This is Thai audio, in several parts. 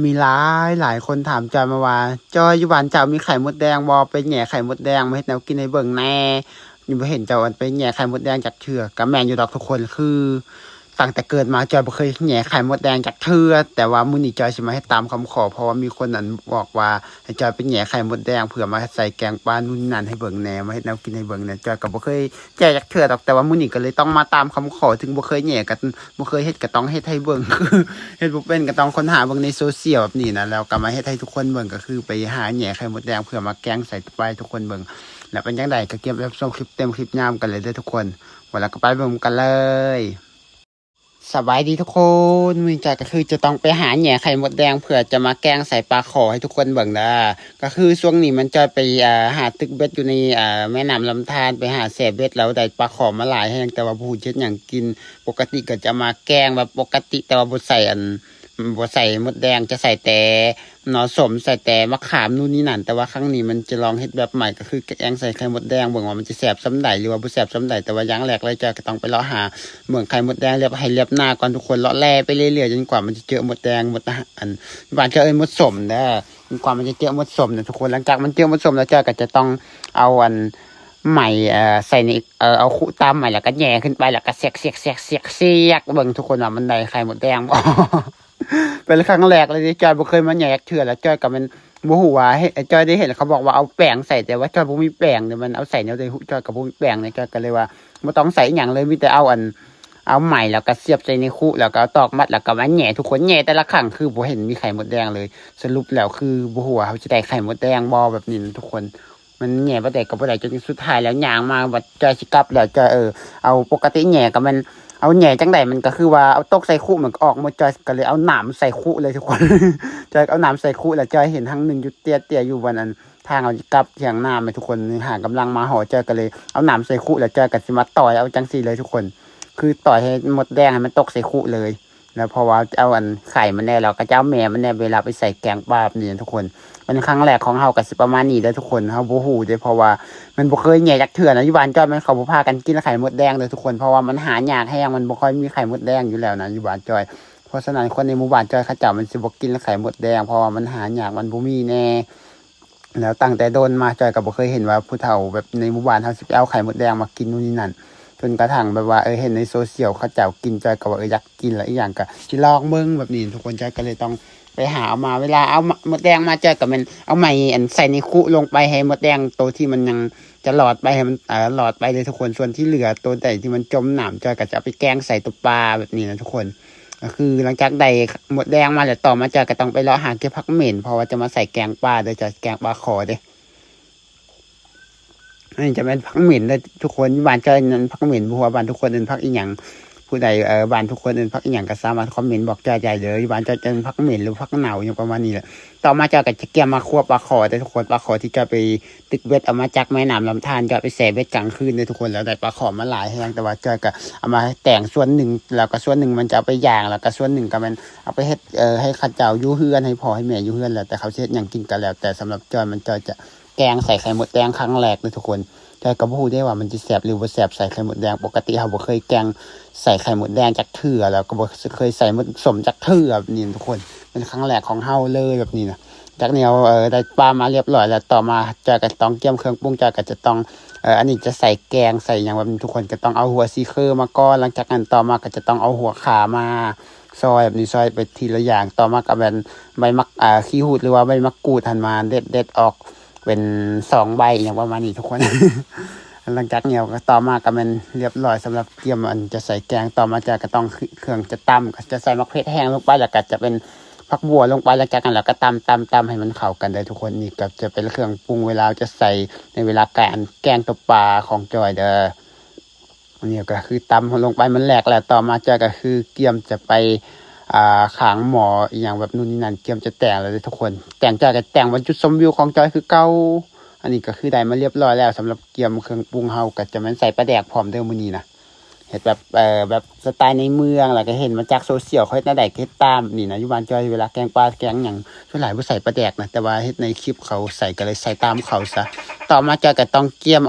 มีหลายคนถามจอยมาว่าจอยอยู่บ้านเจ้ามีไข่มดแดงบ่ไปแหน่ไข่มดแดงมาเฮ็ดแนวกินให้เบิ่งแหน่ยังบ่เห็นเจ้าอันไปแหน่ไข่มดแดงจักเทื่อก็แม่นอยู่ดอกทุกคนคือตั้งแต่เกิดมาจอยบ่เคยแหน่ไข่มดแดงจักเทื่อแต่ว่ามื้อนี้จอยสิมาเฮ็ดตามคำขอเพราะว่ามีคนนั้นบอกว่าให้จอยไปแหน่ไข่มดแดงเพื่อมาใส่แกงปลานู่นนี่นั่นให้เบิ่งแหน่มาเฮ็ดแนวกินให้เบิ่งแหน่จอยก็บ่เคยแหน่จักเทื่อดอกแต่ว่ามื้อนี้ก็เลยต้องมาตามคำขอถึงบ่เคยแหน่ก็บ่เคยเฮ็ดก็ต้องเฮ็ดให้เบิ่ง เฮ็ดบ่เป็นก็ต้องค้นหาเบิ่งในโซเชียลแบบนี้นะแล้วก็มาเฮ็ดให้ทุกคนเบิ่งก็คือไปหาแหน่ไข่มดแดงเพื่อมาแกงใส่ไปทุกคนเบิ่งแล้วเป็นจังไดก็เก็บรับชมคลิปเต็มคลิปยามกันเลยเด้อทุกคนวันแล้วก็ไปเบิ่งกันเลยสบายดีทุกคนมื้อนี้ก็คือจะต้องไปหาแหน่ไข่มดแดงเพื่อจะมาแกงใส่ปลาขอให้ทุกคนเบิ่งนะก็คือช่วงนี้มันจะไปหาตึกเบ็ดอยู่ในแม่น้ำลำธารไปหาแซ่เบ็ดแล้วได้ปลาขอมาหลายแฮงแต่ว่าบ่ฮู้เฮ็ดหยังกินปกติก็จะมาแกงแบบปกติแต่ว่าบ่ใส่บ่ใส่มดแดงจะใส่แต่หน่อส้มใส่แต่มะขามนู่นนี่นั่นแต่ว่าครั้งนี้มันจะลองเฮ็ดแบบใหม่ก็คือแกงใส่ไข่มดแดงเบิ่งว่ามันจะแซ่บส่ำใดหรือว่าบ่แซ่บส่ำใดแต่ว่าอย่างแรกเลยจะก็ต้องไปเลาะหาเบิ่งไข่มดแดงเรียบให้เรียบหน้าก่อนทุกคนเลาะแล่ไปเรื่อยๆจนกว่ามันจะเจอมดแดงมดอันบ้านเจ้าเอิ้นมดส้มเด้อจนกว่ามันจะเจอมดส้มนะทุกคนหลังจากมันเจอมดส้มแล้วเจ้าก็จะต้องเอาใหม่ใส่ในเอาคุตามใหม่แล้วก็แหย่ขึ้นไปแล้วก็เสียกเบิ่งทุกคนว่ามันได้ไข่มดแดงบ่ เป็นครั้งแรกเลยที่จอยบ่เคยมาแหย่เทื่อแล้วจอยก็มันบ่ฮู้ว่าเฮ็ดจอยได้เห็นเขาบอกว่าเอาแป้งใส่แต่ว่าจอยบ่มีแป้งเนี่ยมันเอาใส่แนวใดจอยก็บ่มีแป้งเนี่ยจอยก็เลยว่าบ่ต้องใส่อิหยังเลยมีแต่เอาไหมแล้วก็เสียบใส่ในคุแล้วก็เอาตอกมัดแล้วก็มาแหย่ทุกคนแหย่แต่ละครั้งคือบ่เห็นมีไข่มดแดงเลยสรุปแล้วคือบ่ฮู้ว่าเขาจะได้ไข่มดแดงบ่แบบนี้นะทุกคนมันแหย่บ่ได้ก็บ่ได้จนสุดท้ายแล้วย่างมาว่าจอยสิกลับแล้วจอยเอาปกติแหย่ก็มันเอาแหน่จังไดมันก็คือว่าเอาตกใส่คุมันก็ออกหมดจอยก็เลยเอาหนามใส่คุเลยทุกคน จอยเอาหนามใส่คุแล้วจอยเห็นทั้งหนึ่งอยู่เตี้ยอยู่วันนั้นทางเอากลับเถียงหน้าไปทุกคนหากำลังมาหอจอยก็เลยเอาหนามใส่คุแล้วจอยก็สิมาต่อยเอาจังซี่เลยทุกคนคือต่อยให้หมดแดงให้มันตกใส่คุเลยแล้วเพราะว่าเอาไข่มันแน่เราก็จะเอาแม่มันแน่เวลาไปใส่แกงปลาแบบนี้ทุกคนเป็นครั้งแรกของเฮาก็สิประมาณนี้เด้อทุกคนเฮาบ่ฮู้เด้เพราะว่ามันบ่เคยแหน่จักเทื่อนะอยู่บ้านจ้อยมันเขาบ่พากันกินไข่มดแดงเลยทุกคนเพราะว่ามันหายากแฮงมันบ่ค่อยมีไข่มดแดงอยู่แล้วนะอยู่บ้านจ้อยเพราะฉะนั้นคนในหมู่บ้านจ้อยเขาเจ้ามันสิบ่กินไข่มดแดงเพราะว่ามันหายากมันบ่มีแน่แล้วตั้งแต่โดนมาจ้อยก็บ่เคยเห็นว่าผู้เฒ่าแบบในหมู่บ้านเฮาสิไปเอาไข่มดแดงมากินนู่นนี่นั่นจนกระทั่งแบบว่าเห็นในโซเชียลเขาเจ้ากินจ้อยก็ว่าอยากกินแล้วอีกอย่างก็สิลองเบิ่งแบบนี้ทุกคนจ้อยก็เลยต้องไปหาเอามาเวลาเอามดแดงมาเจอกับมันเอาไม้ใส่ในคุลงไปให้มดแดงตัวที่มันยังจะหลอดไปให้มันหลอดไปเลยทุกคนส่วนที่เหลือตัวใดที่มันจมน้ำเจอก็จะเอาไปแกงใส่ตัวปลาแบบนี้นะทุกคนก็คือหลังจากได้มดแดงมาแล้วต่อมาเจอก็ต้องไปเลาะหาเก็บผักเหม็นเพราะว่าจะมาใส่แกงปลาโดยจะแกงปลาขอเด้อันนี้จะเป็นผักเหม็นเลยทุกคนบ้านเจอนั้นผักเหม็นบัวบ้านทุกคนเป็นผักอีหยังผู้ใดบ้านทุกคนเป็นพักอย่างก็สามารถคอมเมนต์บอกใจเลยบ้านจะเป็นพักเหม็นหรือพักหนาวอย่างประมาณนี้แหละต่อมาจะกับจะเกี่ยมาคั่วปลาขอแต่ทุกคนปลาขอที่จะไปตึกเบ็ดเอามาจากแม่น้ำลำธารจะไปแส่เบ็ดกลางคืนเลยทุกคนแล้วได้ปลาขอมาหลายแห้งแต่ว่าจะก็เอามาแต่งส่วนหนึ่งแล้วก็ส่วนหนึ่งมันจะเอาไปย่างแล้วก็ส่วนหนึ่งก็มันเอาไปเฮ็ดให้ข้าเจ้ายู่เฮือนให้พ่อให้แม่ยู่เฮือนแหละแต่เขาเฮ็ดอย่างกินกันแล้วแต่สำหรับจอยมันจะแกงใส่ไข่มดแดงครั้งแรกเลยทุกคนจอยก็บ่ฮู้ได้ว่ามันจะแซ่บหรือบ่แซ่บใส่ไข่มดแดงปกติเฮาบ่เคยแกงใส่ไข่มดแดงจากเถื่อแล้วก็บ่เคยใส่มดสมจากเถื่อแบบนี้ทุกคนเป็นครั้งแรกของเฮาเลยแบบนี้นะจากนี้ได้ปลามาเรียบร้อยแล้วต่อมาจอยก็ต้องเตรียมเครื่องปรุงจอยก็จะต้องอันนี้จะใส่แกงใส่อย่างแบบทุกคนก็ต้องเอาหัวซีเคอร์มาก่อนหลังจากนั้นต่อมาก็จะต้องเอาหัวขามาซอยแบบนี้ซอยไปทีละอย่างต่อมาก็เป็นใบมักขี้หูดหรือว่าใบมะกรูดหั่นมาเด็ดออกเป็น2 ใบอย่างประมาณนี้ทุกคน หลังจากเหนียวก็ต่อมาก็มันเรียบร้อยสำหรับเตรียมอันจะใส่แกงต่อมาก็ต้องเครื่องจะตำก็จะใส่มะเขือแห้งลงไปแล้วก็จะเป็นผักบัวลงไปแล้วจากนั้นเราก็ตำให้มันเข้ากันได้ทุกคนนี่ก็จะเป็นเครื่องปรุงเวลาจะใส่ในเวลาการแกงตัวปลาของจอยเด้อนี่ก็คือตำลงไปมันแหลกแล้วต่อมาจอยก็คือเตรียมจะไปขางหมออีกอย่างแบบนู่นนี่นั่นเตรียมจะแต่งเลยทุกคนแต่งจอยก็แต่งบรรจุชมวิวของจอยคือเก่าอันนี้ก็คือได้มาเรียบร้อยแล้วสำหรับเกี๊ยมเครื่องปรุงเฮาก็จะมันใส่ปลาแดกพร้อมเด้อมื้อนี้นะเฮ็ดแบบแบบสไตล์ในเมืองแล้วก็เห็นมาจากโซเชียลเขาเฮ็ดแนวใดก็เฮ็ดตามนี่นะอยู่บ้านจอยเวลาแกงปลาแกงหยังส่วนหลายบ่ใส่ปลาแดกนะแต่ว่าเฮ็ดในคลิปเขาใส่ก็เลยใส่ตามเขาซะต่อมาจอยก็ต้องเกี๊ยม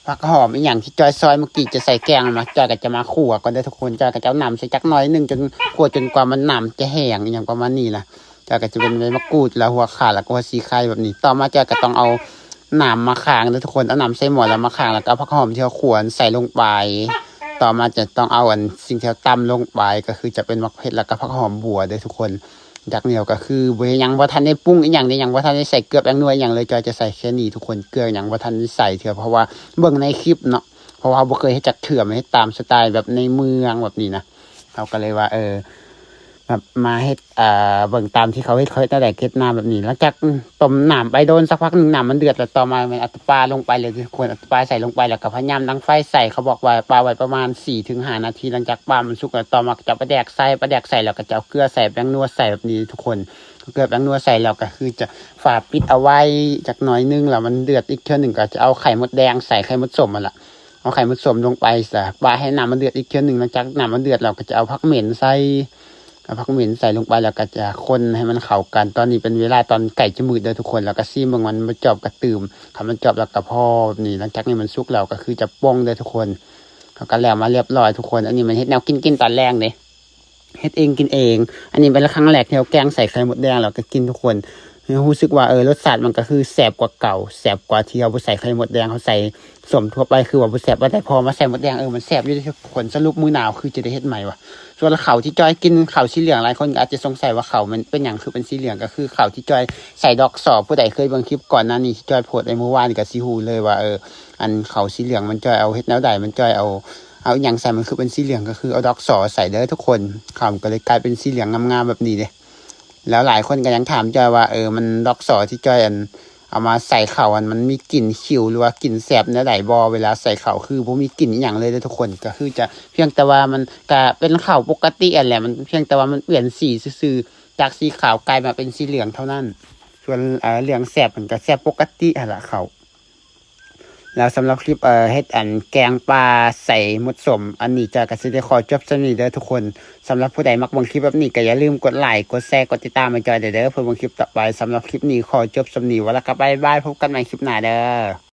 ผักหอมอีหยังที่จอยซอยเมื่อกี้จะใส่แกงมาจอยก็จะมาคั่วก่อนเด้อทุกคนจอยก็จะเอาน้ำใส่จักหน่อยนึงจนคั่วจนกว่ามันน้ำจะแห้งอีหยังประมาณนี้นะ จอยก็จะเป็นใบมะกรูดแล้วหัวข่าแล้วก็หัวชีไข่แบบนี้ต่อมาจอยก็ต้องเอาน้ำมาค้างทุกคนเอาน้ำใส่หม้อแล้วมาค้างแล้วก็ผักหอมที่เราขวนใส่ลงไปต่อมาจะต้องเอาสิ่งที่เราตำลงไปก็คือจะเป็นมะเขือแล้วก็ผักหอมบัวทุกคนจากเหนียวก็คือยังบ่ทันได้ปรุงอีหยังได้ยังบ่ทันได้ใส่เกลือแป้งนัวอย่างเลยจอยจะใส่แค่นี้ทุกคนเกลือยังบ่ทันได้ใส่เถอะเพราะว่าเบิ่งในคลิปเนาะเพราะว่าบ่เคยให้จักเถื่อไม่ให้ตามสไตล์แบบในเมืองแบบนี้นะเขาก็เลยว่าแบบมาเฮ็ดเบิ่งตามที่เขาเฮ็ดตั้งแต่เก็ดน้ำแบบนี้แล้วจากต้มน้ำไปโดนสักพักนึงน้ำมันเดือดแล้วต่อมามันอัดปลาลงไปเลยทุกคนอัดปลาใส่ลงไปแล้วก็พยายามดังไฟใส่เขาบอกว่าปลาไว้ประมาณ 4-5 นาทีหลังจากปลามันสุกแล้วต่อมาจะปลาแดกใส่แล้วก็จะเอาเกลือใส่แป้งนัวใส่แบบนี้ทุกคนเกลือแป้งนัวใส่แล้วก็คือจะฝาปิดเอาไว้จากหน่อยนึงแล้วมันเดือดอีกเทื่อนึงก็จะเอาไข่มดแดงใส่ไข่มดส้มมาละเอาไข่มดส้มลงไปใส่ปลาให้น้ำมันเดือดอีกเทื่อนึงหลังจากน้ำมันเดือดเราก็จะเอาผักเหม็นใส่ผักเหม็นใส่ลงไปแล้วก็จะคนให้มันเข้ากันตอนนี้เป็นเวลาตอนไก่จะมืดเด้อทุกคนแล้วก็ซีบางมันจอบกระตืมทำมันจอบแล้วก็พอนี่หลังจากนี้มันสุกแล้วก็คือจะป้องเด้อทุกคนเขาก็แล้วมาเรียบร้อยทุกคนอันนี้มันเฮ็ดแนวกินตอนแรกเด้เฮ็ดเองกินเองอันนี้เป็นครั้งแรกที่เราแกงใส่ไข่มดแดงเราก็กินทุกคนรู้สึกว่ารสชาติมันก็คือแสบกว่าเก่าแสบกว่าที่เราใส่ไข่มดแดงเขาใส่สมทั่วไปคือว่าบ่แสบว่าได้พอมาใส่มดแดงมันแสบอยู่ทุกคนสรุปมื้อหนาวคือจะได้เฮ็ดใหม่ว่ะส่วนข้าวที่จอยกินข้าวสีเหลืองหลายคนอาจจะสงสัยว่าข้าวมันเป็นหยังคือเป็นสีเหลืองก็คือข้าวที่จอยใส่ดอกสอผู้ใดเคยเบิ่งคลิปก่อนหน้านี้ที่จอยโพสต์ไอ้เมื่อวานก็สิฮู้เลยว่าอันข้าวสีเหลืองมันจอยเอาเฮ็ดแนวใดมันจอยเอาหยังใส่มันคือเป็นสีเหลืองก็คือเอาดอกสอใส่เด้อทุกคนข้าวมันก็เลยกลายเป็นสีเหลืองงามๆแบบนี้เด้แล้วหลายคนก็ยังถามจอยว่ามันดอกสอที่จอยเอามาใส่ข้าวมันมีกลิ่นขิวหรือว่ากลิ่นแสบเนื้อใดบ่เวลาใส่ข้าวคือบ่มีกลิ่นอหยังเลยเด้อทุกคนก็คือจะเพียงแต่ว่ามันก็เป็นข้าวปกติอันแหละมันเพียงแต่ว่ามันเปลี่ยนสีซื่อๆจากสีขาวกลายมาเป็นสีเหลืองเท่านั้นส่วนเหลืองแสบมันก็แสบปกติหั่นล่ะข้าวแล้วสำหรับคลิปเฮ็ดแกงปลาใส่มดสมอันนี้จะก็สิได้ขอจบซั่นนี้เด้อทุกคนสำหรับผู้ใดมักเบิ่งคลิปแบบนี้ก็อย่าลืมกดไลค์กดแชร์กดติดตามให้จอยเด้อเพื่อเบิ่งคลิปต่อไปสำหรับคลิปนี้ขอจบซั่นนี้ว่าแล้วก็บ๊ายบายพบกันใหม่คลิปหน้าเด้อ